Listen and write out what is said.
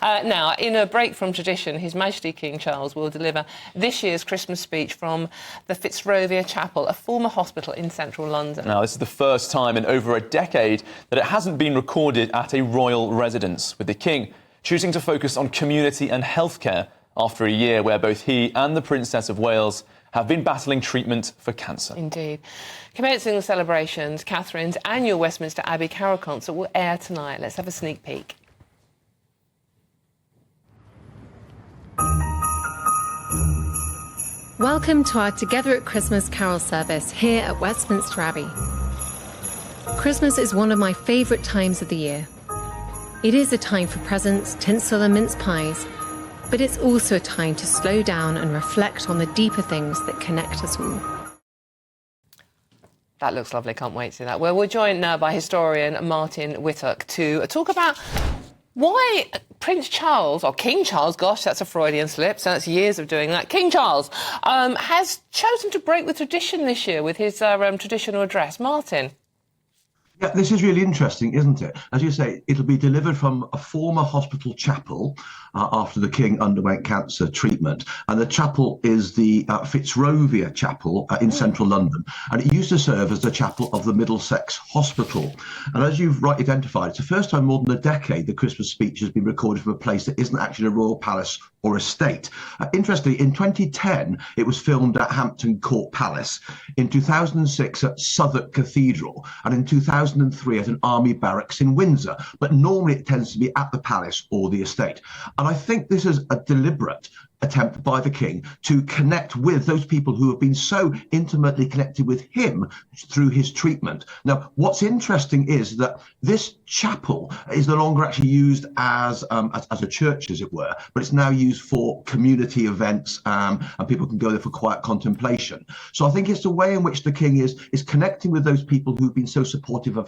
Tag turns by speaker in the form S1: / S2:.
S1: Now, in a break from tradition, His Majesty King Charles will deliver this year's Christmas speech from the Fitzrovia Chapel, a former hospital in central London.
S2: Now, this is the first time in over a decade that it hasn't been recorded at a royal residence, with the King choosing to focus on community and healthcare after a year where both he and the Princess of Wales have been battling treatment for cancer.
S1: Indeed. Commencing the celebrations, Catherine's annual Westminster Abbey Carol concert will air tonight. Let's have a sneak peek.
S3: Welcome to our Together at Christmas carol service here at Westminster Abbey. Christmas is one of my favourite times of the year. It is a time for presents, tinsel and mince pies, but it's also a time to slow down and reflect on the deeper things that connect us all.
S1: That looks lovely, can't wait to see that. Well, we're joined now by historian Martyn Whittock to talk about why Prince Charles, or King Charles, gosh, that's a Freudian slip, so that's years of doing that. King Charles has chosen to break with tradition this year with his traditional address. Martyn.
S4: Yeah, this is really interesting, isn't it? As you say, it'll be delivered from a former hospital chapel after the King underwent cancer treatment. And the chapel is the Fitzrovia Chapel in central London. And it used to serve as the chapel of the Middlesex Hospital. And as you've rightly identified, it's the first time in more than a decade the Christmas speech has been recorded from a place that isn't actually a royal palace or estate. Interestingly, in 2010, it was filmed at Hampton Court Palace, in 2006 at Southwark Cathedral, and in 2003 at an army barracks in Windsor. But normally it tends to be at the palace or the estate. And I think this is a deliberate attempt by the King to connect with those people who have been so intimately connected with him through his treatment. Now, what's interesting is that this chapel is no longer actually used as a church, as it were, but it's now used for community events, and people can go there for quiet contemplation. So I think it's the way in which the King is connecting with those people who've been so supportive of